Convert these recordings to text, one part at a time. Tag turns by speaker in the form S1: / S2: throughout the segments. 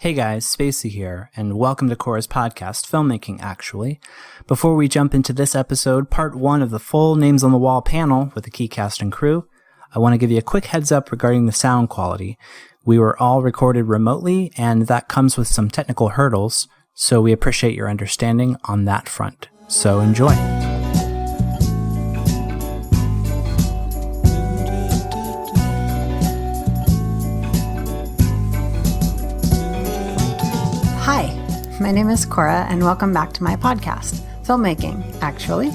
S1: Hey guys, Spacey here, and welcome to Koura's podcast, Filmmaking Actually. Before we jump into this episode, part one of the full Names on the Wall panel with the key cast and crew, I want to give you a quick heads up regarding the sound quality. We were all recorded remotely, and that comes with some technical hurdles, so we appreciate your understanding on that front. So enjoy.
S2: Hi, my name is Koura, and welcome back to my podcast, Filmmaking Actually.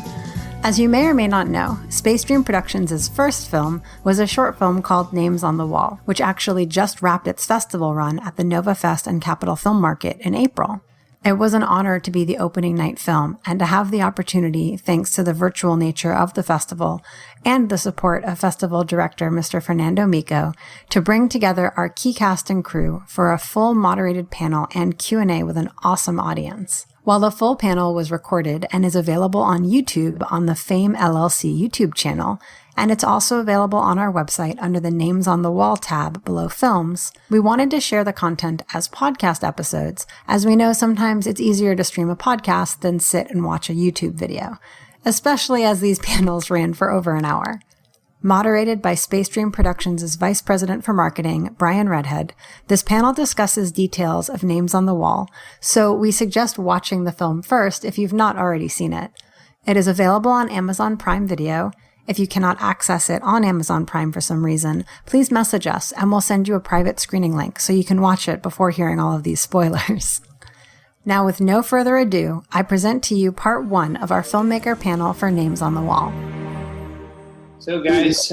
S2: As you may or may not know, Space Dream Productions' first film was a short film called Names on the Wall, which actually just wrapped its festival run at the Nova Fest and Capitol Film Market in April. It was an honor to be the opening night film and to have the opportunity, thanks to the virtual nature of the festival and the support of festival director Mr. Fernando Mico, to bring together our key cast and crew for a full moderated panel and Q&A with an awesome audience. While the full panel was recorded and is available on YouTube on the Fame LLC YouTube channel, and it's also available on our website under the Names on the Wall tab below films, we wanted to share the content as podcast episodes, as we know sometimes it's easier to stream a podcast than sit and watch a YouTube video, especially as these panels ran for over an hour. Moderated by Space Dream Productions' Vice President for Marketing, Brian Redhead, this panel discusses details of Names on the Wall, so we suggest watching the film first if you've not already seen it. It is available on Amazon Prime Video. If you cannot access it on Amazon Prime for some reason, please message us and we'll send you a private screening link so you can watch it before hearing all of these spoilers. Now, with no further ado, I present to you part one of our filmmaker panel for Names on the Wall.
S3: So guys,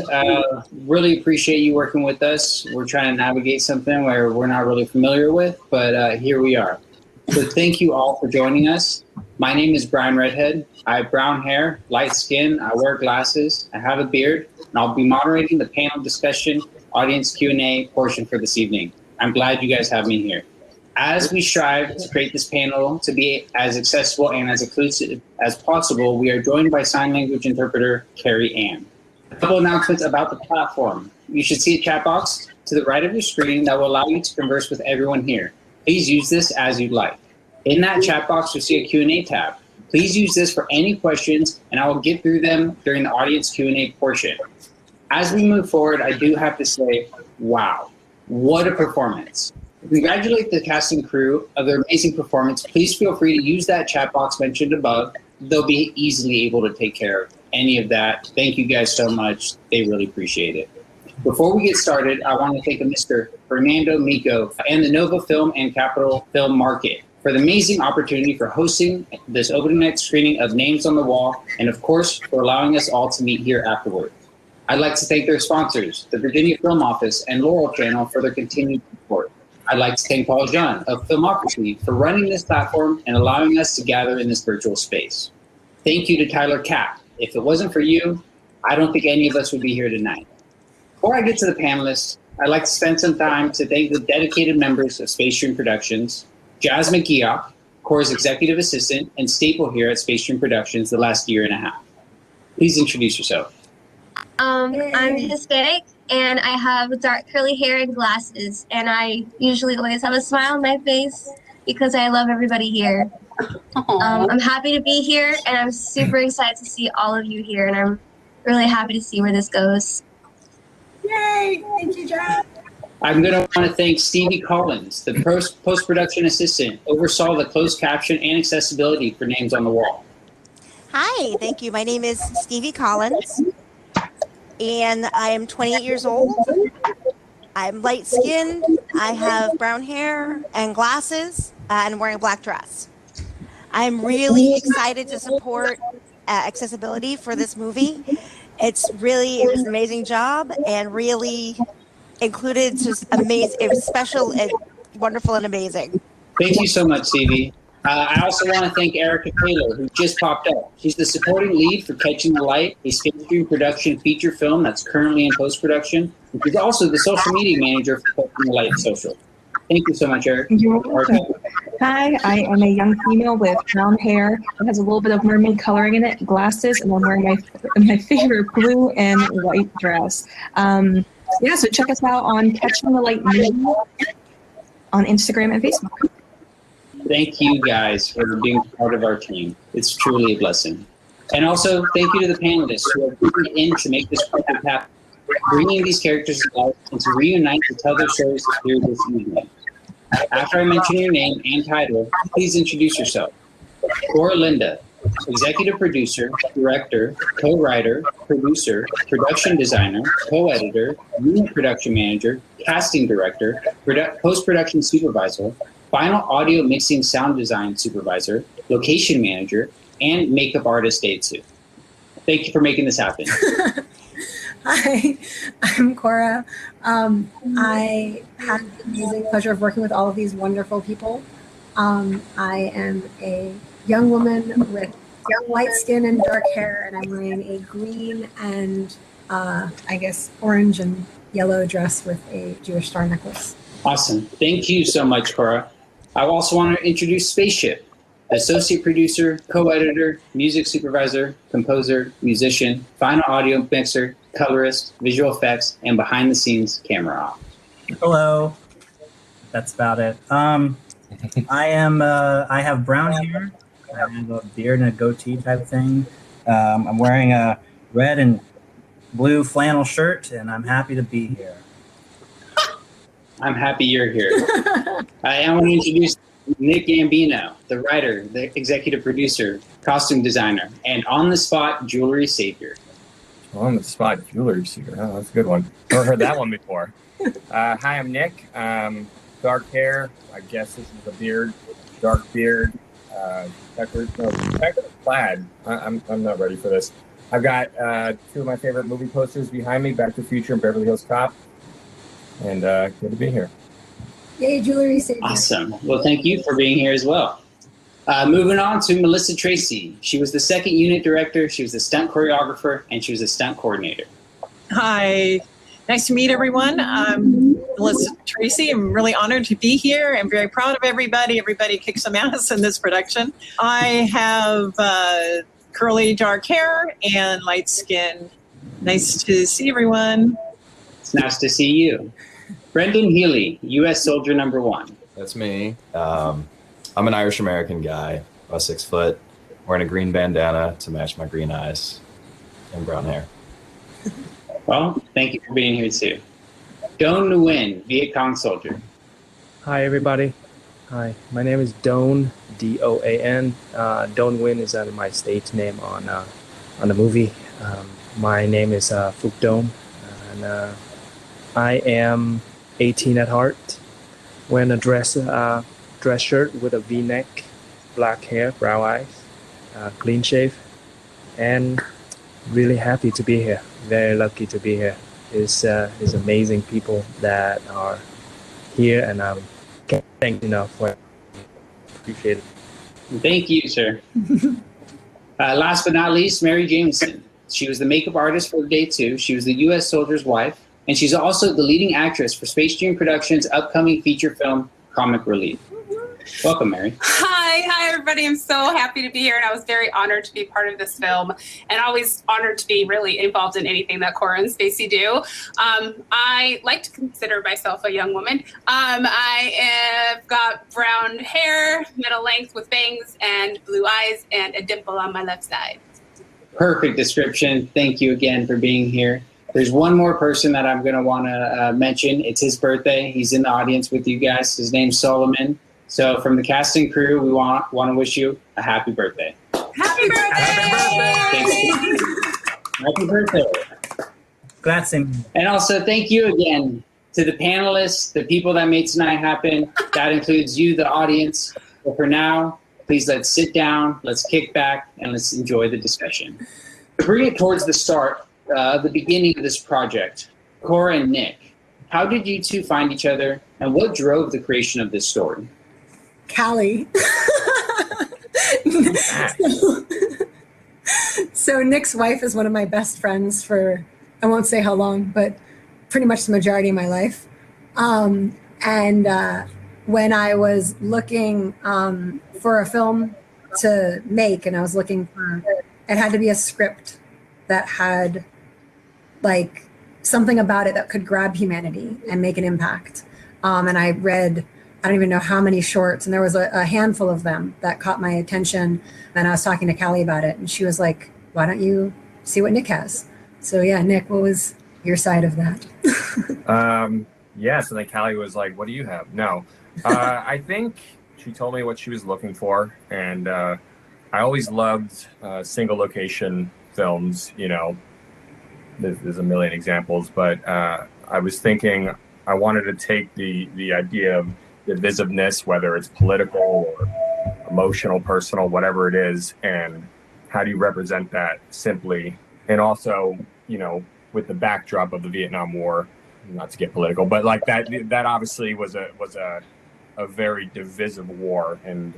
S3: really appreciate you working with us. We're trying to navigate something where we're not really familiar with, but here we are. So thank you all for joining us. My name is Brian Redhead. I have brown hair, light skin, I wear glasses, I have a beard, and I'll be moderating the panel discussion, audience Q&A portion for this evening. I'm glad you guys have me here. As we strive to create this panel to be as accessible and as inclusive as possible, we are joined by sign language interpreter Carrie Ann. A couple announcements about the platform. You should see a chat box to the right of your screen that will allow you to converse with everyone here. Please use this as you'd like. In that chat box, you'll see a Q&A tab. Please use this for any questions, and I will get through them during the audience Q&A portion. As we move forward, I do have to say, wow, what a performance. To congratulate the cast and crew of their amazing performance. Please feel free to use that chat box mentioned above. They'll be easily able to take care of any of that. Thank you guys so much. They really appreciate it. Before we get started, I want to thank Mr. Fernando Mico and the Nova Film and Capitol Film Market for the amazing opportunity for hosting this opening night screening of Names on the Wall, and of course, for allowing us all to meet here afterward. I'd like to thank their sponsors, the Virginia Film Office and Laurel Channel, for their continued support. I'd like to thank Paul John of Filmocracy for running this platform and allowing us to gather in this virtual space. Thank you to Tyler Kapp. If it wasn't for you, I don't think any of us would be here tonight. Before I get to the panelists, I'd like to spend some time to thank the dedicated members of Space Dream Productions, Jazz McGeoch, Koura's executive assistant and staple here at Space Dream Productions the last year and a half. Please introduce yourself.
S4: I'm Hispanic, and I have dark curly hair and glasses, and I usually always have a smile on my face because I love everybody here. I'm happy to be here, and I'm super excited to see all of you here, and I'm really happy to see where this goes.
S5: Yay! Thank you, John.
S3: I'm going to want to thank Stevie Collins, the post-production assistant, oversaw the closed caption and accessibility for Names on the Wall.
S5: Hi, thank you. My name is Stevie Collins, and I am 28 years old. I'm light-skinned. I have brown hair and glasses, and wearing a black dress. I'm really excited to support accessibility for this movie. It was an amazing job and really included just amazing. It was special and wonderful and amazing.
S3: Thank you so much, Stevie. I also want to thank Erica Taylor, who just popped up. She's the supporting lead for Catching the Light, a Space Dream Production feature film that's currently in post-production. She's also the social media manager for Catching the Light Social. Thank you so much, Eric.
S6: You're welcome. Hi, I am a young female with brown hair that has a little bit of mermaid coloring in it, glasses, and I'm wearing my favorite blue and white dress. So check us out on Catching the Light Media on Instagram and Facebook.
S3: Thank you guys for being part of our team. It's truly a blessing. And also, thank you to the panelists who are putting in to make this project happen, bringing these characters to life and to reunite to tell their stories here this evening. After I mention your name and title, please introduce yourself. Koura Linda, executive producer, director, co-writer, producer, production designer, co-editor, unit production manager, casting director, post-production supervisor, final audio mixing sound design supervisor, location manager, and makeup artist day 2. Thank you for making this happen.
S2: Hi, I'm Koura. I had the amazing pleasure of working with all of these wonderful people. I am a young woman with young light skin and dark hair, and I'm wearing a green and I guess orange and yellow dress with a Jewish star necklace.
S3: Awesome. Thank you so much, Koura. I also want to introduce Spaceship, associate producer, co-editor, music supervisor, composer, musician, final audio mixer, colorist, visual effects, and behind-the-scenes camera op.
S1: Hello. That's about it. I have brown hair. I have a beard and a goatee type thing. I'm wearing a red and blue flannel shirt, and I'm happy to be here.
S3: I'm happy you're here. I want to introduce Nick Gambino, the writer, the executive producer, costume designer, and on-the-spot jewelry savior.
S7: On-the-spot jewelry savior. Oh, that's a good one. Never heard that one before. Hi, I'm Nick. Dark hair. I guess this is a beard. Dark beard. Checkered plaid. I'm not ready for this. I've got 2 of my favorite movie posters behind me, Back to the Future and Beverly Hills Cop. And good to be here.
S2: Yay, jewelry savior.
S3: Awesome. Well, thank you for being here as well. Moving on to Melissa Tracy. She was the second unit director, she was the stunt choreographer, and she was a stunt coordinator.
S8: Hi. Nice to meet everyone. I'm Melissa Tracy. I'm really honored to be here. I'm very proud of everybody. Everybody kicks some ass in this production. I have curly dark hair and light skin. Nice to see everyone.
S3: It's nice to see you. Brendan Healy, U.S. Soldier number 1.
S9: That's me. I'm an Irish-American guy, about 6 foot, wearing a green bandana to match my green eyes and brown hair.
S3: Well, thank you for being here too. Don Nguyen, Viet Cong soldier.
S10: Hi, everybody. Hi, my name is Don, D-O-A-N. Don Nguyen is my stage name on the movie. My name is Phuc Dom, and I am 18 at heart. Wearing a dress shirt with a V-neck, black hair, brown eyes, clean shave, and really happy to be here. Very lucky to be here. It's amazing people that are here, and I can't thank enough for it. Appreciate it.
S3: Thank you, sir. Last but not least, Mary Jameson. She was the makeup artist for day 2. She was the U.S. soldier's wife, and she's also the leading actress for Space Dream Productions' upcoming feature film, Comic Relief. Welcome, Mary.
S11: Hi, everybody. I'm so happy to be here, and I was very honored to be part of this film, and always honored to be really involved in anything that Koura and Stacey do. I like to consider myself a young woman. I have got brown hair, middle length with bangs, and blue eyes, and a dimple on my left side.
S3: Perfect description. Thank you again for being here. There's one more person that I'm going to want to mention. It's his birthday. He's in the audience with you guys. His name's Solomon. So from the cast and crew, we want to wish you a happy birthday.
S11: Happy birthday!
S3: Happy birthday.
S1: Grazie.
S3: And also thank you again to the panelists, the people that made tonight happen. That includes you, the audience. But for now, please let's sit down, let's kick back, and let's enjoy the discussion. To bring it towards the start, the beginning of this project, Koura and Nick, how did you two find each other, and what drove the creation of this story?
S2: Callie. So Nick's wife is one of my best friends for, I won't say how long, but pretty much the majority of my life. And when I was looking for a film to make, and I was looking for, it had to be a script that had something about it that could grab humanity and make an impact. And I read I don't even know how many shorts, and there was a handful of them that caught my attention. And I was talking to Callie about it, and she was like, why don't you see what Nick has? So yeah, Nick, what was your side of that?
S7: So then Callie was like, what do you have? No. I think she told me what she was looking for, and I always loved single location films. You know, there's a million examples, but I was thinking I wanted to take the idea of divisiveness, whether it's political or emotional, personal, whatever it is, and how do you represent that simply? And also, you know, with the backdrop of the Vietnam War, not to get political, but like that obviously was a very divisive war, and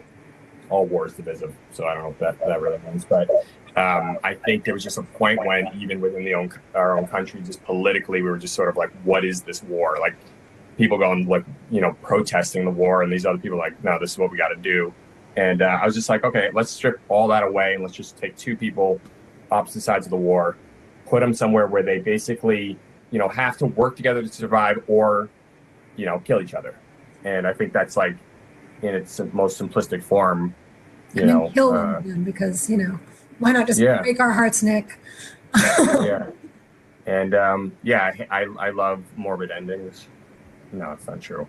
S7: all war is divisive. So I don't know if that really means, but I think there was just a point when even within our own country, just politically, we were just sort of like, what is this war? Like people going like, you know, protesting the war, and these other people like, no, this is what we got to do. And I was just like, okay, let's strip all that away and let's just take two people, opposite sides of the war, put them somewhere where they basically, you know, have to work together to survive or, you know, kill each other. And I think that's like in its most simplistic form, you know.
S2: Kill them because, you know, why not just break our hearts, Nick?
S7: Yeah. And I love morbid endings. No, it's not true.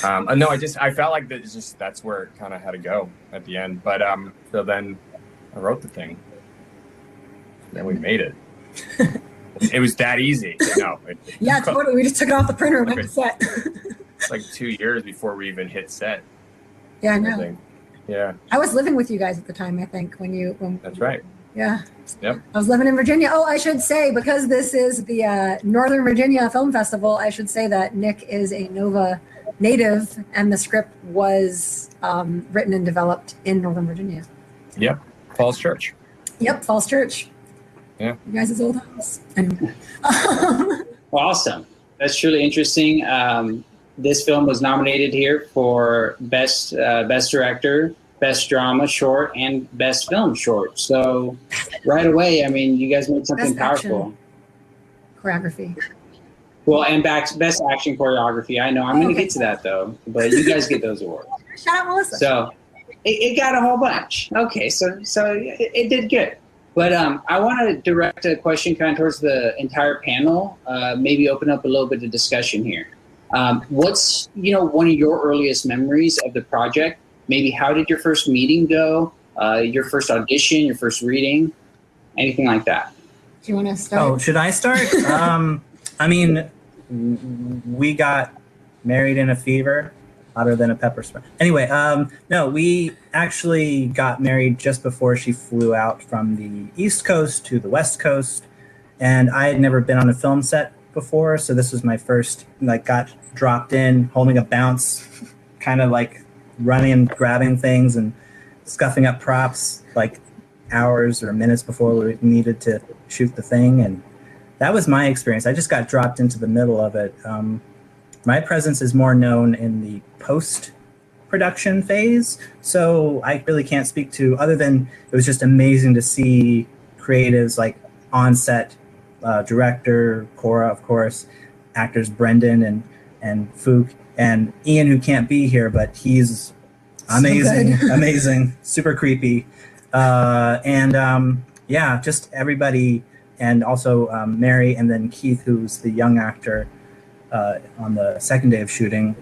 S7: No, I felt like that's where it kind of had to go at the end. But so then I wrote the thing. Then we made it. It was that easy. No.
S2: Yeah, totally. We just took it off the printer and went to set.
S7: It's like 2 years before we even hit set.
S2: Yeah, I know.
S7: Yeah.
S2: I was living with you guys at the time, I think, when
S7: That's right.
S2: Yeah.
S7: Yep.
S2: I was living in Virginia. Oh, I should say, because this is the Northern Virginia Film Festival, I should say that Nick is a Nova native, and the script was written and developed in Northern Virginia.
S7: Yep. Falls Church.
S2: Yep, Falls Church.
S7: Yeah.
S2: You guys' old house. Anyway.
S3: Awesome. That's truly interesting. This film was nominated here for Best Director, Best Drama Short, and Best Film Short. So right away, I mean, you guys made something powerful.
S2: Choreography.
S3: Well, and Best Action Choreography. I know. I'm going to get to that, though. But you guys get those awards.
S2: Shout out Melissa.
S3: So it got a whole bunch. Okay, so it did good. But I want to direct a question kind of towards the entire panel, maybe open up a little bit of discussion here. What's, you know, one of your earliest memories of the project? Maybe how did your first meeting go? Your first audition, your first reading, anything like that?
S2: Do you want to start?
S1: Oh, should I start? I mean, we got married in a fever, hotter than a pepper spray. Anyway, no, we actually got married just before she flew out from the East Coast to the West Coast. And I had never been on a film set before, so this was my first, like, got dropped in, holding a bounce, kind of like running and grabbing things and scuffing up props like hours or minutes before we needed to shoot the thing. And that was my experience. I just got dropped into the middle of it. My presence is more known in the post-production phase, so I really can't speak to, other than it was just amazing to see creatives like on set, director, Koura, of course, actors Brendan and Fook, and Ian, who can't be here, but he's amazing, so amazing, super creepy. Just everybody, and also Mary, and then Keith, who's the young actor on the second day of shooting.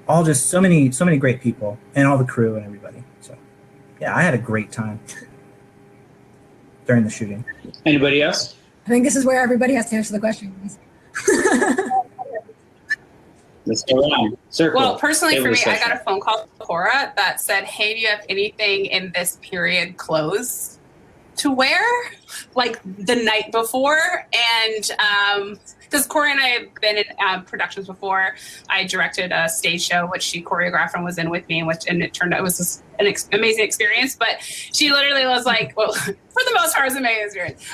S1: All just so many great people, and all the crew and everybody. So yeah, I had a great time during the shooting.
S3: Anybody else?
S2: I think this is where everybody has to answer the question.
S3: Let's go around. Circle.
S11: Well, personally for me, I got a phone call from Koura that said, hey, do you have anything in this period clothes to wear? Like the night before. And because Koura and I have been in productions before. I directed a stage show, which she choreographed and was in with me, and it turned out it was an amazing experience. But she literally was like, well, for the most part, it was an amazing experience.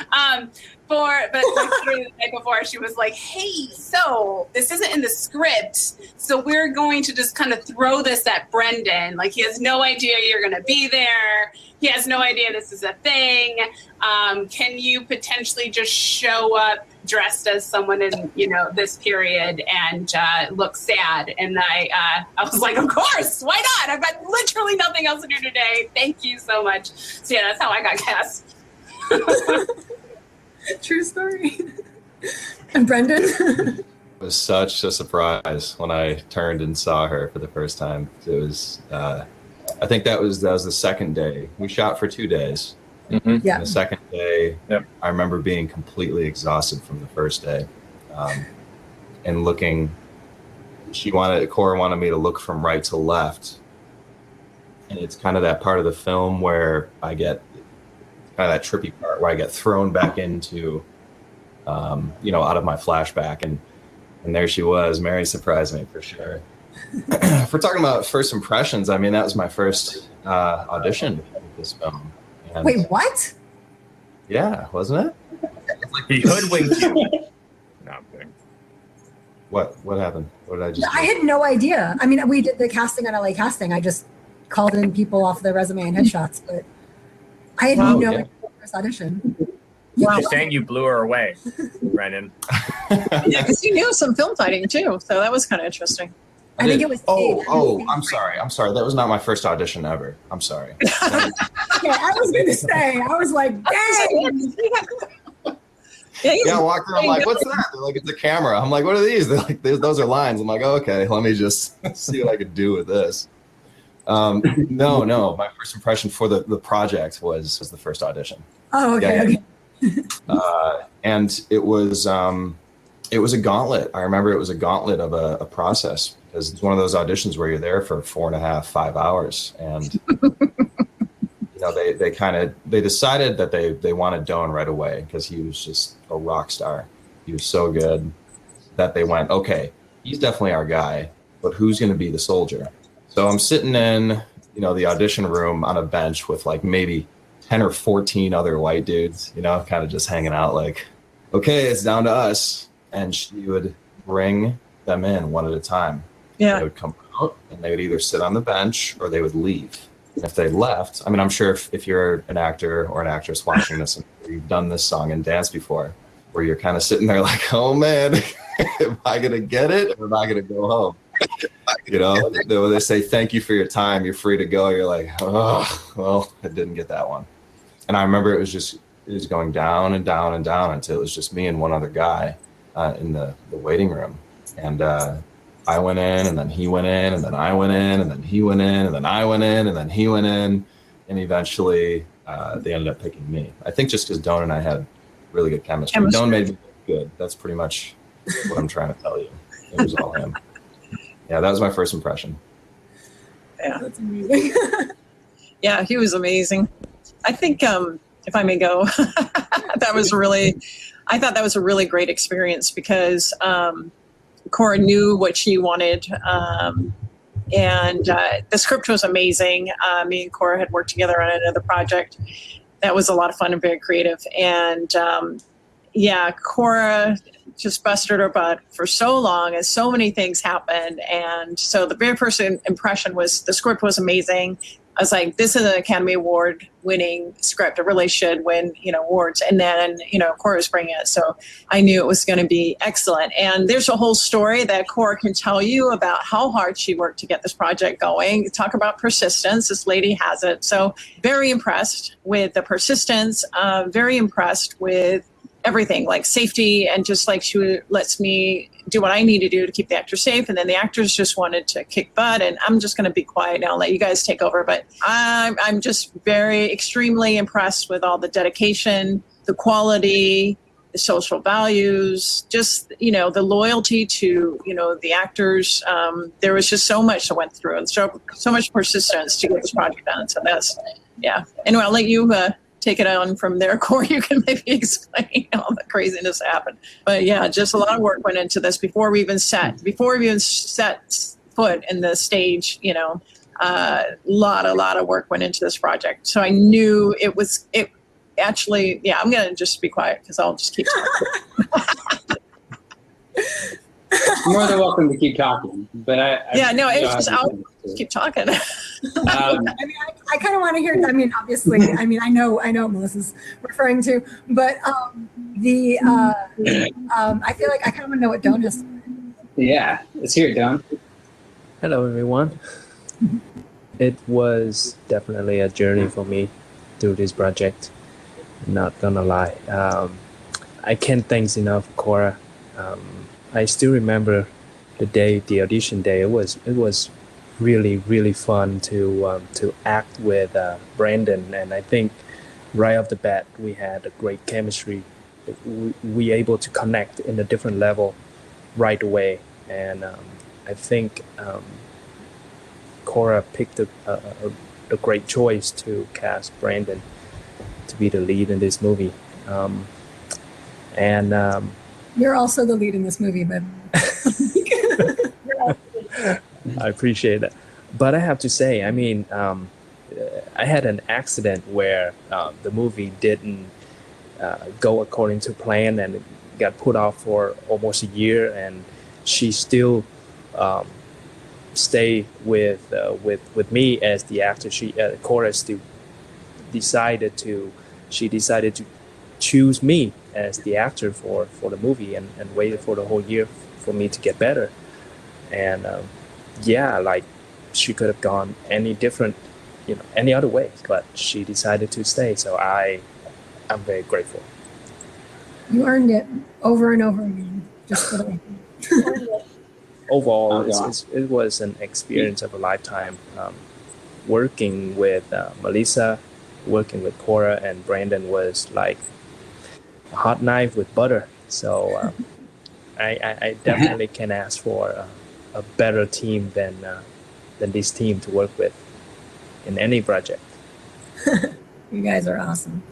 S11: But literally the night before, she was like, hey, so this isn't in the script, so we're going to just kind of throw this at Brendan. Like, he has no idea you're going to be there. He has no idea this is a thing. Can you potentially just show up dressed as someone in, this period and look sad. And I was like, of course, why not? I've got literally nothing else to do today. Thank you so much. So yeah, that's how I got cast.
S12: True story. And Brendan?
S9: It was such a surprise when I turned and saw her for the first time. It was, I think that was the second day. We shot for 2 days.
S12: Yeah.
S9: And the second day, I remember being completely exhausted from the first day, and looking. Koura wanted me to look from right to left, and it's kind of that part of the film where I get kind of that trippy part where I get thrown back into, out of my flashback, and there she was. Mary surprised me for sure. If we're talking about first impressions, I mean, that was my first audition with this film. And
S12: wait, what?
S9: yeah, wasn't it?
S7: He hoodwinked you. No, I'm kidding.
S9: What happened? What did I just
S12: I
S9: do?
S12: had no idea. I mean, we did the casting on LA Casting. I just called in people off the resume and headshots, but I had no idea first audition.
S7: Wow. You're saying you blew her away, Brendan.
S8: Yeah, because you knew some film fighting too, so that was kind of interesting.
S12: I think it was.
S9: I'm sorry. That was not my first audition ever. I'm sorry.
S12: Yeah, I was going to say. I was like, dang.
S9: Yeah, I walk around like, what's that? They're like, it's a camera. I'm like, what are these? They're like, those are lines. I'm like, oh, okay, let me just see what I could do with this. No, my first impression for the project was the first audition.
S12: Oh, okay.
S9: And it was a gauntlet. I remember it was a gauntlet of a process, because it's one of those auditions where you're there for 4.5, 5 hours, and they decided that they wanted Doan right away because he was just a rock star. He was so good that they went, okay, he's definitely our guy, but who's going to be the soldier? So I'm sitting in the audition room on a bench with like maybe 10 or 14 other white dudes, kind of just hanging out like, okay, it's down to us. And she would bring them in one at a time.
S8: Yeah.
S9: They would come out and they would either sit on the bench or they would leave. And if they left, I mean, I'm sure if you're an actor or an actress watching this and you've done this song and dance before, where you're kind of sitting there like, oh man, am I going to get it or am I going to go home? They say, thank you for your time. You're free to go. You're like, oh, well, I didn't get that one. And I remember it was going down and down and down until it was just me and one other guy in the waiting room. And I went in, and then he went in, and then I went in, and then he went in, and then I went in, and then he went in. And eventually they ended up picking me. I think just because Doan and I had really good chemistry. Doan made me look good. That's pretty much what I'm trying to tell you. It was all him. Yeah, that was my first impression.
S8: Yeah.
S12: That's amazing.
S8: Yeah, he was amazing. I think, if I may go, I thought that was a really great experience because Koura knew what she wanted. And the script was amazing. Me and Koura had worked together on another project. That was a lot of fun and very creative. And Koura just busted her butt for so long and so many things happened. And so the very first impression was the script was amazing. I was like, this is an Academy Award winning script. It really should win, awards. And then, Koura's bringing it. So I knew it was going to be excellent. And there's a whole story that Koura can tell you about how hard she worked to get this project going. Talk about persistence. This lady has it. So very impressed with the persistence, very impressed with everything, like safety, and just like she lets me do what I need to do to keep the actors safe. And then the actors just wanted to kick butt, and I'm just going to be quiet now and let you guys take over. But I'm just extremely impressed with all the dedication, the quality, the social values, just, the loyalty to, the actors. There was just so much that went through, and so much persistence to get this project done. So that's, Anyway, I'll let you take it on from there. Koura, you can maybe explain all the craziness that happened. But just a lot of work went into this before we even set foot in the stage, a lot of work went into this project. So I knew it actually, I'm going to just be quiet because I'll just keep talking.
S3: You're more than welcome to keep talking, but
S8: I'll keep talking.
S12: I kind of want to hear. I mean, obviously, I know what Melissa's referring to, but The I feel like I kind of want to know what Don has.
S3: Yeah, let's hear it, Don.
S10: Hello, everyone. It was definitely a journey for me through this project. Not gonna lie. I can't thank enough Koura. I still remember the audition day. It was really fun to act with Brandon, and I think right off the bat we had a great chemistry. We able to connect in a different level right away, and I think Koura picked a great choice to cast Brandon to be the lead in this movie.
S12: You're also the lead in this movie, but
S10: I appreciate that. But I have to say, I mean, I had an accident where the movie didn't go according to plan, and it got put off for almost a year, and she still stayed with me as the actor. Koura still decided to choose me as the actor for the movie, and waited for the whole year for me to get better. And like she could have gone any different, any other way, but she decided to stay. So I'm very grateful.
S12: you earned it over and over again. Just for the
S10: Overall, it was an experience of a lifetime. Working with Melissa, working with Koura and Brandon was like a hot knife with butter. So I definitely can ask for a better team than this team to work with in any project.
S12: You guys are awesome.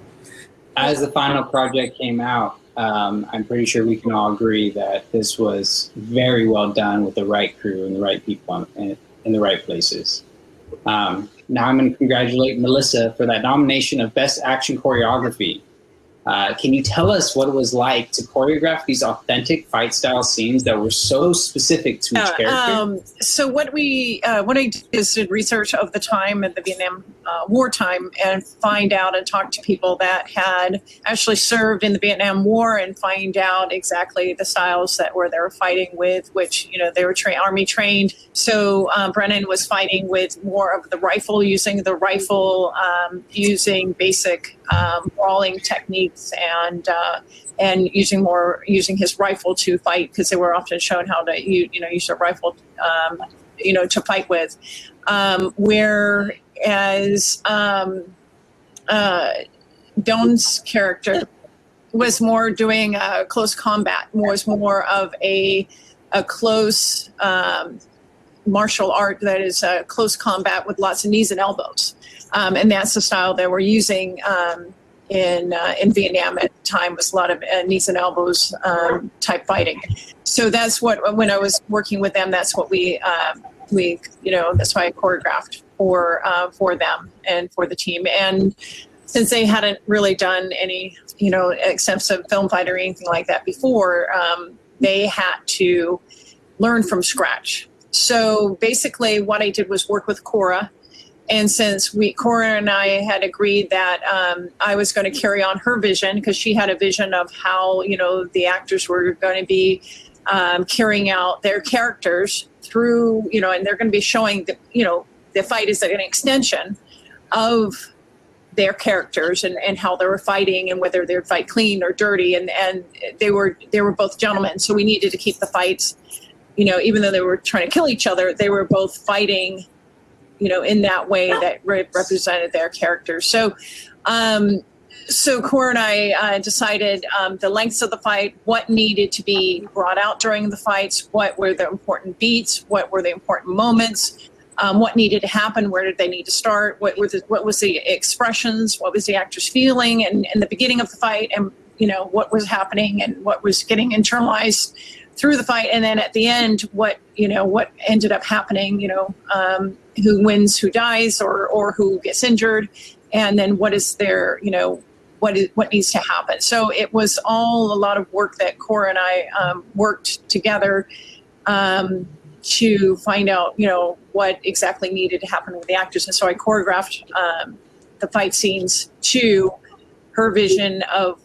S3: As the final project came out, I'm pretty sure we can all agree that this was very well done with the right crew and the right people in the right places. Now I'm going to congratulate Melissa for that nomination of Best Action Choreography. Can you tell us what it was like to choreograph these authentic fight style scenes that were so specific to each character?
S8: So what I did is did research of the time at the Vietnam wartime and find out and talk to people that had actually served in the Vietnam War and find out exactly the styles that they were fighting with, which, they were Army trained. So Brennan was fighting with more of the rifle, using basic brawling techniques and using his rifle to fight, because they were often shown how to use a rifle to fight with. Whereas Don's character was more doing close combat, was more of a close martial art that is close combat with lots of knees and elbows. And that's the style that we're using in Vietnam at the time, was a lot of knees and elbows type fighting. So that's what, when I was working with them, that's what we that's why I choreographed for them and for the team. And since they hadn't really done any, extensive film fight or anything like that before, they had to learn from scratch. So basically what I did was work with Koura. And since Koura and I had agreed that I was going to carry on her vision, because she had a vision of how, the actors were going to be carrying out their characters through, and they're going to be showing the fight is an extension of their characters and how they were fighting and whether they'd fight clean or dirty. And they were both gentlemen. So we needed to keep the fights, even though they were trying to kill each other, they were both fighting in that way that represented their characters. So Koura and I decided the lengths of the fight, what needed to be brought out during the fights, what were the important beats, what were the important moments, what needed to happen, where did they need to start, what was the expressions, what was the actors feeling, and in the beginning of the fight, and what was happening and what was getting internalized through the fight, and then at the end, what ended up happening, who wins, who dies, or who gets injured, and then what is their, what needs to happen. So it was all a lot of work that Koura and I worked together to find out, what exactly needed to happen with the actors. And so I choreographed the fight scenes to her vision of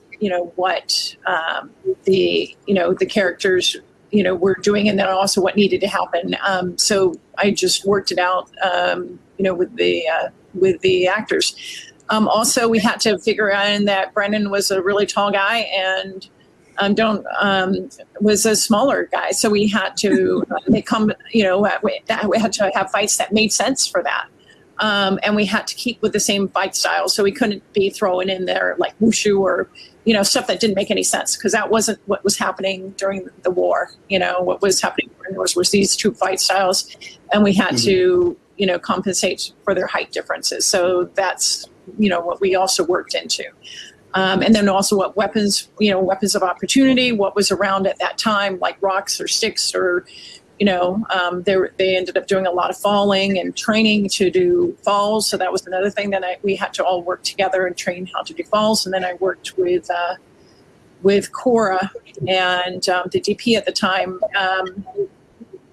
S8: what the characters were doing, and then also what needed to happen. So I just worked it out, with the actors. Also, we had to figure out that Brendan was a really tall guy and was a smaller guy. So we had to we had to have fights that made sense for that. And we had to keep with the same fight style. So we couldn't be throwing in there like wushu or, stuff that didn't make any sense, because that wasn't what was happening during the war. What was happening during the war was these two fight styles, and we had to, compensate for their height differences. So that's, what we also worked into. And then also what weapons of opportunity, what was around at that time, like rocks or sticks or, they ended up doing a lot of falling and training to do falls. So that was another thing that we had to all work together and train how to do falls. And then I worked with Koura and the DP at the time.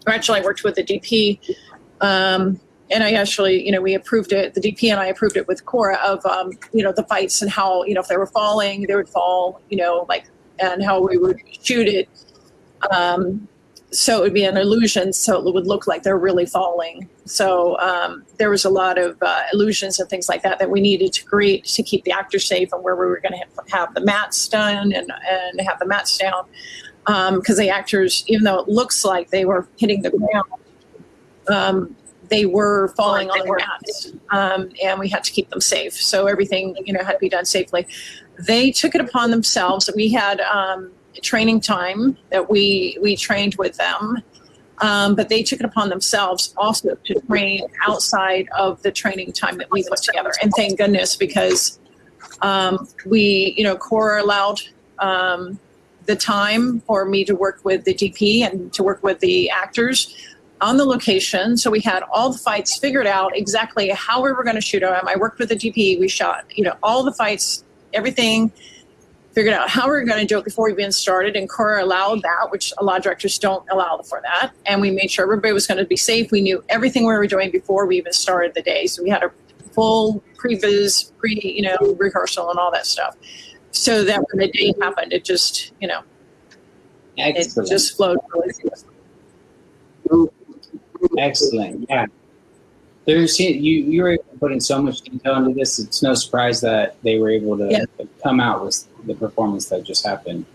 S8: Actually, I worked with the DP. And I actually, we approved it, the DP and I approved it with Koura of, the fights and how, if they were falling, they would fall, and how we would shoot it. So it would be an illusion, so it would look like they're really falling. So there was a lot of illusions and things like that we needed to create to keep the actors safe, and where we were going to have the mats done and have the mats down. Because the actors, even though it looks like they were hitting the ground, they were falling on the mats, and we had to keep them safe. So everything, had to be done safely. They took it upon themselves. We had training time that we trained with them, but they took it upon themselves also to train outside of the training time that we put together. And thank goodness, because Koura allowed the time for me to work with the DP and to work with the actors on the location. So we had all the fights figured out exactly how we were going to shoot them. I worked with the DP. We shot, all the fights, everything, figured out how we were going to do it before we even started. And Koura allowed that, which a lot of directors don't allow for that. And we made sure everybody was going to be safe. We knew everything we were doing before we even started the day. So we had a full previs, rehearsal and all that stuff. So that when the day happened, it just, it just flowed really seamlessly.
S3: Excellent. Yeah. You were able to put in so much detail into this. It's no surprise that they were able to come out with the performance that just happened.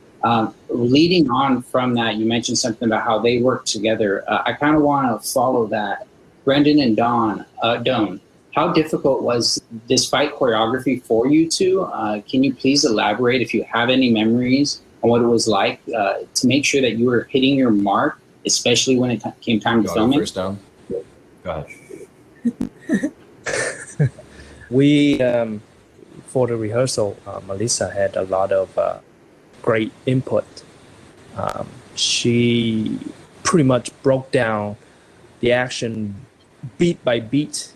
S3: Leading on from that, you mentioned something about how they work together. I kind of want to follow that. Brendan and Dawn, how difficult was this fight choreography for you two? Can you please elaborate, if you have any memories, on what it was like to make sure that you were hitting your mark, especially when it came time to film it?
S9: First down. Go ahead.
S10: We, for the rehearsal, Melissa had a lot of great input. She pretty much broke down the action beat by beat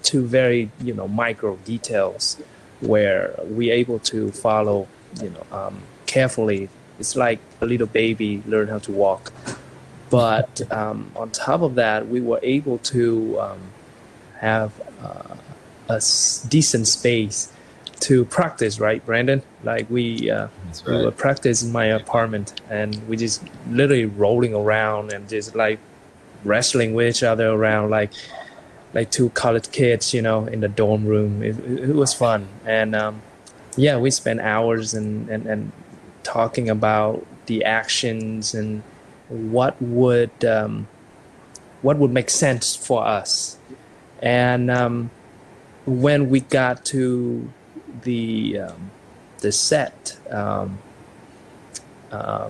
S10: to very, micro details, where we're able to follow, carefully. It's like a little baby learn how to walk. But on top of that, we were able to have a decent space to practice, right, Brandon? Like we would practice in my apartment, and we just literally rolling around and just like wrestling with each other around like two college kids, in the dorm room. It was fun. And we spent hours and talking about the actions and what would make sense for us. And when we got to the set,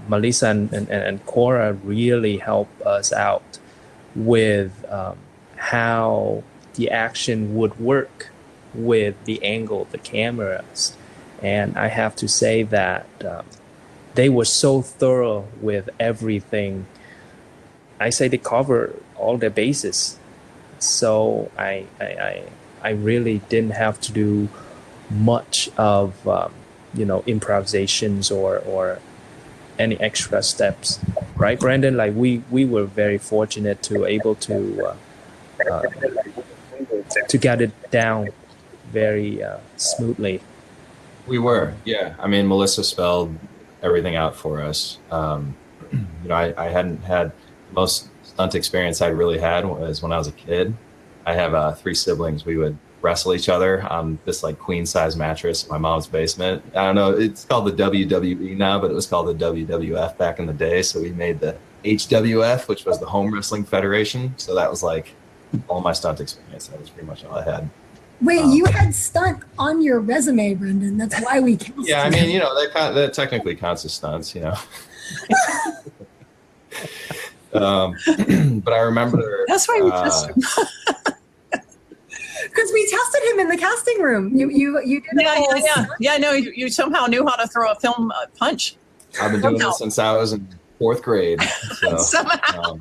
S10: Melissa and Koura really helped us out with how the action would work with the angle of the cameras. And I have to say that they were so thorough with everything. I say they cover all their bases. So I really didn't have to do much of improvisations or any extra steps, right, Brandon? Like we were very fortunate to able to get it down very smoothly.
S9: We were, yeah. I mean, Melissa spelled everything out for us. I hadn't had most stunt experience I really had was when I was a kid. I have 3 siblings. We would wrestle each other on this like queen size mattress in my mom's basement. I don't know. It's called the WWE now, but it was called the WWF back in the day. So we made the HWF, which was the Home Wrestling Federation. So that was like all my stunt experience. That was pretty much all I had.
S12: Wait, you had stunt on your resume, Brendan. That's why we casted.
S9: Yeah, I mean, that technically counts as stunts, But I remember
S8: that's why we tested him.
S12: Because we tested him in the casting room. You did.
S8: Yeah. No, you somehow knew how to throw a film punch.
S9: I've been doing this since I was in 4th grade. So,
S8: somehow.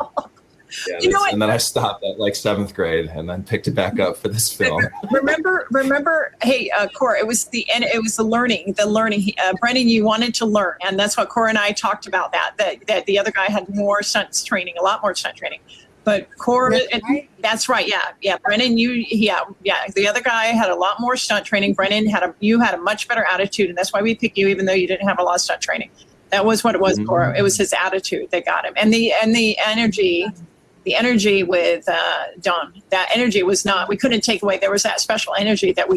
S9: And then I stopped at like 7th grade, and then picked it back up for this film.
S8: Remember. Hey, Koura, it was the learning. Brendan, you wanted to learn, and that's what Koura and I talked about. That the other guy had more stunt training, a lot more stunt training. But Koura, that's right. Yeah. Brendan, the other guy had a lot more stunt training. Brendan you had a much better attitude, and that's why we picked you, even though you didn't have a lot of stunt training. That was what it was, Koura. It was his attitude that got him, and the energy. The energy with Don, that energy was not, we couldn't take away. There was that special energy that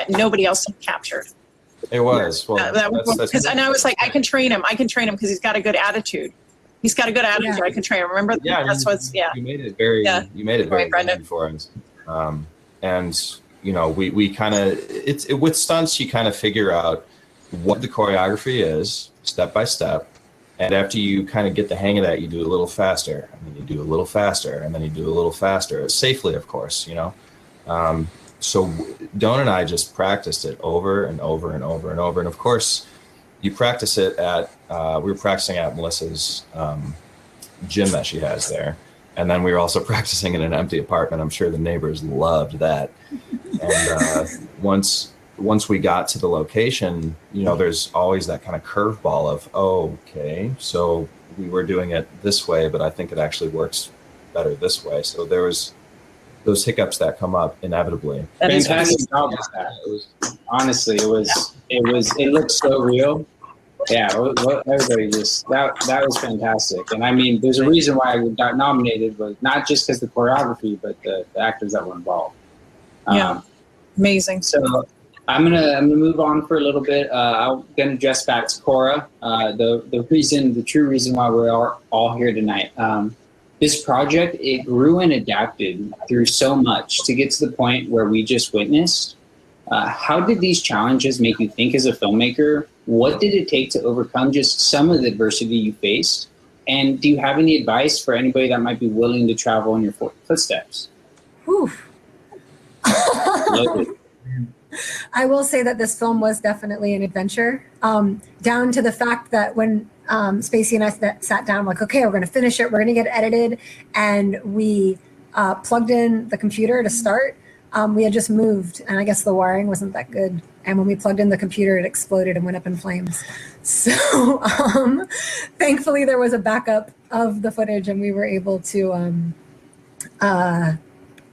S8: nobody else captured.
S9: It was. Well,
S8: and I was like, I can train him because he's got a good attitude. He's got a good attitude. Yeah. I can train him. Remember?
S9: Yeah. You made it very Brendan for us. And, we kind of, with stunts, you kind of figure out what the choreography is step by step. And after you kind of get the hang of that, you do a little faster, and then you do a little faster, and then you do a little faster, safely, of course, So Don and I just practiced it over and over and over and over. And of course, you practice it we were practicing at Melissa's gym that she has there. And then we were also practicing in an empty apartment. I'm sure the neighbors loved that. And once we got to the location, there's always that kind of curveball of, okay, so we were doing it this way, but I think it actually works better this way. So there was those hiccups that come up inevitably.
S3: Fantastic job with that. Honestly, it looked so real. Yeah, everybody that was fantastic. And I mean, there's a reason why I got nominated, was not just because the choreography, but the actors that were involved.
S8: Amazing.
S3: So I'm gonna move on for a little bit. I'm gonna address back to Koura. The true reason why we're all here tonight. This project, it grew and adapted through so much to get to the point where we just witnessed. How did these challenges make you think as a filmmaker? What did it take to overcome just some of the adversity you faced? And do you have any advice for anybody that might be willing to travel in your footsteps?
S12: Whew. I will say that this film was definitely an adventure, down to the fact that when Spacey and I sat down, like, okay, we're going to finish it. We're going to get it edited. And we plugged in the computer to start. We had just moved, and I guess the wiring wasn't that good. And when we plugged in the computer, it exploded and went up in flames. So thankfully, there was a backup of the footage, and we were able to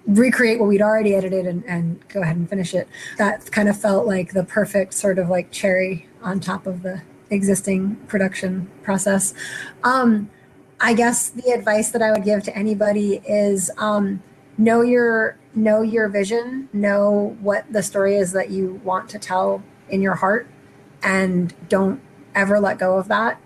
S12: recreate what we'd already edited and go ahead and finish it. That kind of felt like the perfect sort of like cherry on top of the existing production process. I guess the advice that I would give to anybody is know your vision, know what the story is that you want to tell in your heart, and don't ever let go of that.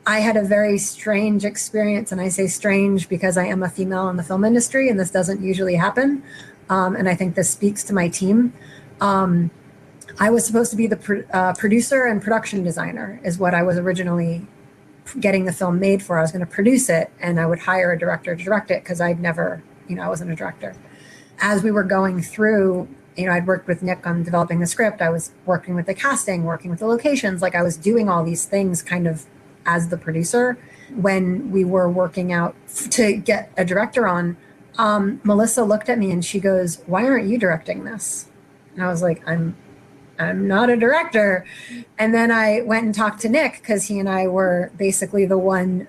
S12: I had a very strange experience, and I say strange because I am a female in the film industry, and this doesn't usually happen. And I think this speaks to my team. I was supposed to be the producer and production designer is what I was originally getting the film made for. I was going to produce it, and I would hire a director to direct it because I'd never, I wasn't a director. As we were going through, I'd worked with Nick on developing the script. I was working with the casting, working with the locations. Like I was doing all these things kind of as the producer. When we were working out to get a director on, Melissa looked at me and she goes, "Why aren't you directing this?" And I was like, I'm not a director. And then I went and talked to Nick because he and I were basically the loan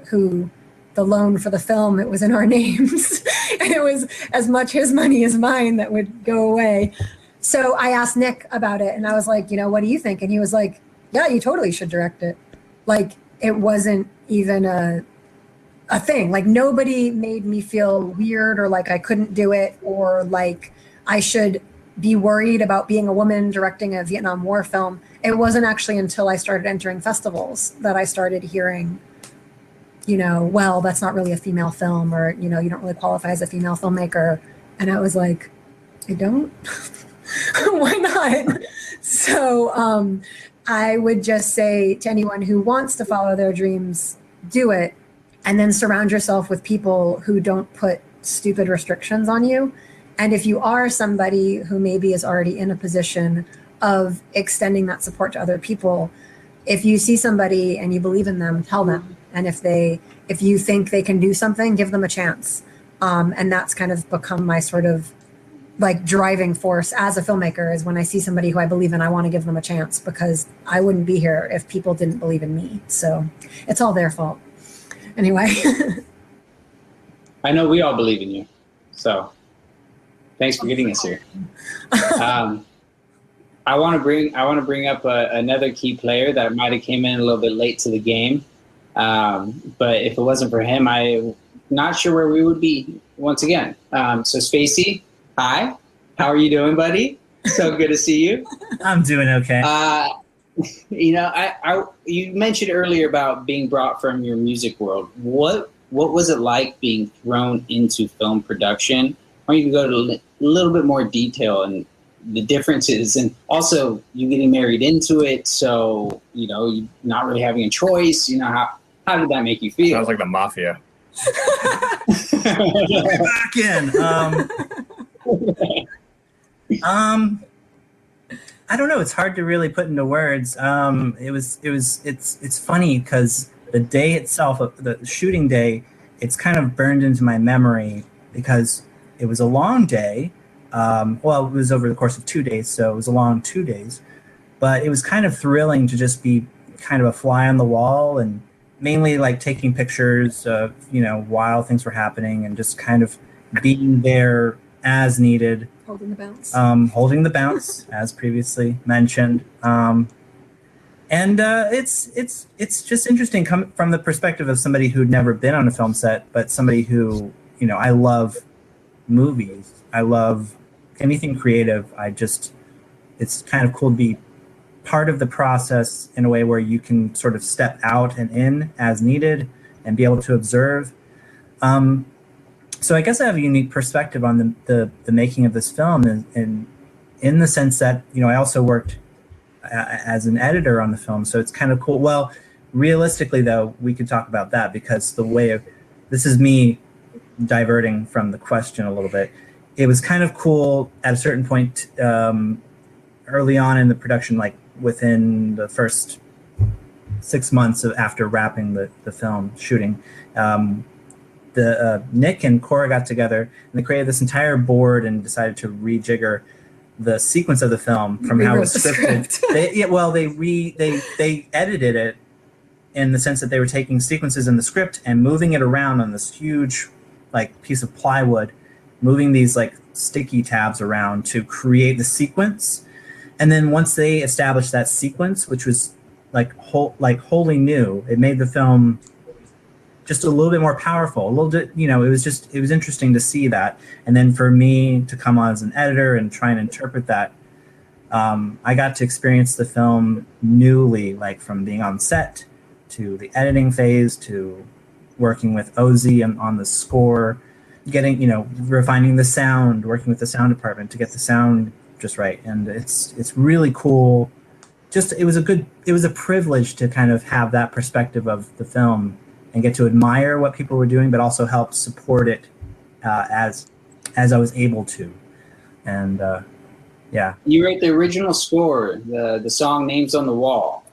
S12: for the film. It was in our names. And it was as much his money as mine that would go away. So I asked Nick about it, and I was like, what do you think? And he was like, yeah, you totally should direct it. Like, it wasn't even a thing. Like, nobody made me feel weird or like I couldn't do it or like I should be worried about being a woman directing a Vietnam War film. It wasn't actually until I started entering festivals that I started hearing, well, that's not really a female film, or, you don't really qualify as a female filmmaker. And I was like, I don't? Why not? So I would just say to anyone who wants to follow their dreams, do it. And then surround yourself with people who don't put stupid restrictions on you. And if you are somebody who maybe is already in a position of extending that support to other people, if you see somebody and you believe in them, tell them. And if you think they can do something, give them a chance. And that's kind of become my sort of like driving force as a filmmaker, is when I see somebody who I believe in, I want to give them a chance, because I wouldn't be here if people didn't believe in me. So it's all their fault. Anyway.
S3: I know we all believe in you. So thanks for getting us here. I want to bring up another key player that might have came in a little bit late to the game. But if it wasn't for him, I'm not sure where we would be once again. So Spacey, hi, how are you doing, buddy? So good to see you.
S1: I'm doing okay.
S3: You mentioned earlier about being brought from your music world. What was it like being thrown into film production? Or you can go to a little bit more detail and the differences, and also you getting married into it. So, you not really having a choice, how did that make you feel?
S7: Sounds like the mafia.
S1: Back in. I don't know. It's hard to really put into words. It's funny because the day itself, the shooting day, it's kind of burned into my memory because it was a long day. It was over the course of 2 days, so it was a long 2 days. But it was kind of thrilling to just be kind of a fly on the wall, and mainly like taking pictures of, while things were happening, and just kind of being there as needed.
S12: Holding the bounce.
S1: Holding the bounce, as previously mentioned. It's just interesting coming from the perspective of somebody who'd never been on a film set, but somebody who, I love movies. I love anything creative. It's kind of cool to be part of the process in a way where you can sort of step out and in as needed and be able to observe. So I guess I have a unique perspective on the making of this film, and in the sense that, I also worked as an editor on the film. So it's kind of cool. Well, realistically, though, we could talk about that, because this is me diverting from the question a little bit. It was kind of cool at a certain point early on in the production, like within the first 6 months after wrapping the film shooting. Nick and Koura got together and they created this entire board and decided to rejigger the sequence of the film from how it was scripted. They edited it in the sense that they were taking sequences in the script and moving it around on this huge piece of plywood, moving these sticky tabs around to create the sequence. And then once they established that sequence, which was wholly new, it made the film just a little bit more powerful, a little bit, it was interesting to see that. And then for me to come on as an editor and try and interpret that, I got to experience the film newly, from being on set to the editing phase to working with Ozzy on the score, getting, refining the sound, working with the sound department to get the sound just right. And it's really cool. It was a privilege to kind of have that perspective of the film and get to admire what people were doing, but also help support it as I was able to. And yeah.
S3: You wrote the original score, the song Names on the Wall.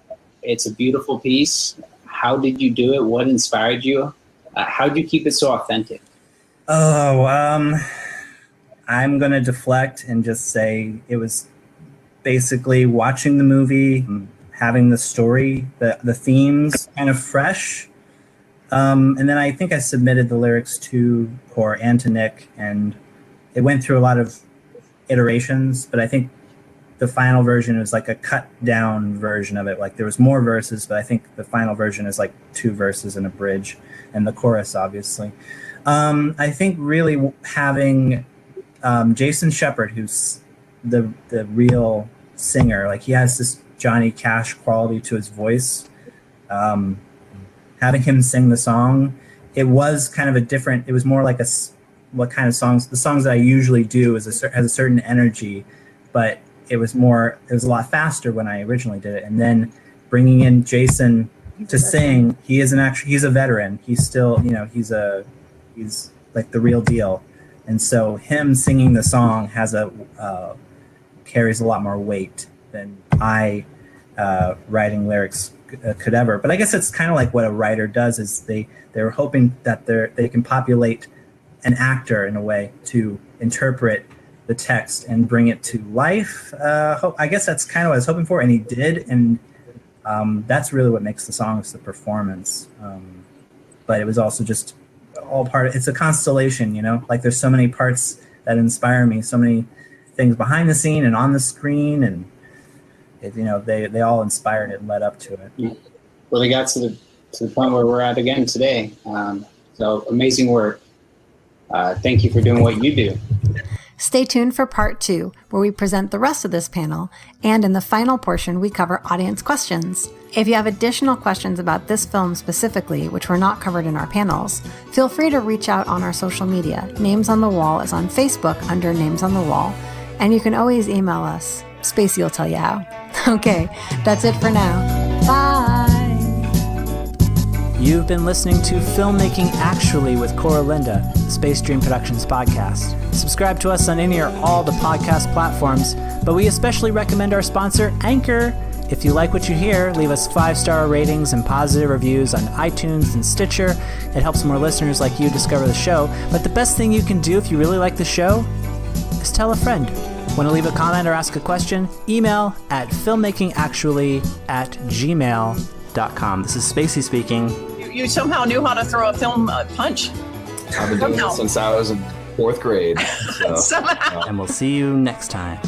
S3: It's a beautiful piece. How did you do it? What inspired you? How did you keep it so authentic?
S1: I'm going to deflect and just say it was basically watching the movie, having the story, the themes kind of fresh. And then I think I submitted the lyrics to Koura and to Nick, and it went through a lot of iterations, but I think the final version is like a cut down version of it. Like there was more verses, but I think the final version is like 2 verses and a bridge and the chorus, obviously. I think really having Jason Shepard, who's the real singer, like he has this Johnny Cash quality to his voice. Having him sing the song, it was kind of a different, it was more like what kind of songs, the songs that I usually do has a certain energy, but it was a lot faster when I originally did it. And then bringing in Jason to sing, he's a veteran. He's still, he's like the real deal. And so him singing the song carries a lot more weight than I writing lyrics could ever. But I guess it's kind of like what a writer does is they're hoping that they can populate an actor in a way to interpret the text and bring it to life. I guess that's kind of what I was hoping for, and he did. And that's really what makes the song, is the performance. But it was also just all it's a constellation, like there's so many parts that inspire me, so many things behind the scene and on the screen, and they all inspired it and led up to it.
S3: Well, they got to the point where we're at again today. So amazing work. Thank you for doing what you do.
S2: Stay tuned for part 2, where we present the rest of this panel, and in the final portion, we cover audience questions. If you have additional questions about this film specifically, which were not covered in our panels, feel free to reach out on our social media. Names on the Wall is on Facebook under Names on the Wall, and you can always email us. Spacey will tell you how. Okay, that's it for now. Bye!
S1: You've been listening to Filmmaking Actually with Koura Linda, Space Dream Productions podcast. Subscribe to us on any or all the podcast platforms, but we especially recommend our sponsor, Anchor. If you like what you hear, leave us 5-star ratings and positive reviews on iTunes and Stitcher. It helps more listeners like you discover the show. But the best thing you can do if you really like the show is tell a friend. Want to leave a comment or ask a question? Email at filmmakingactually@gmail.com. This is Spacey speaking.
S8: You somehow knew how to throw a film punch.
S9: I've been doing this since I was in 4th grade. So,
S8: Somehow.
S1: And we'll see you next time.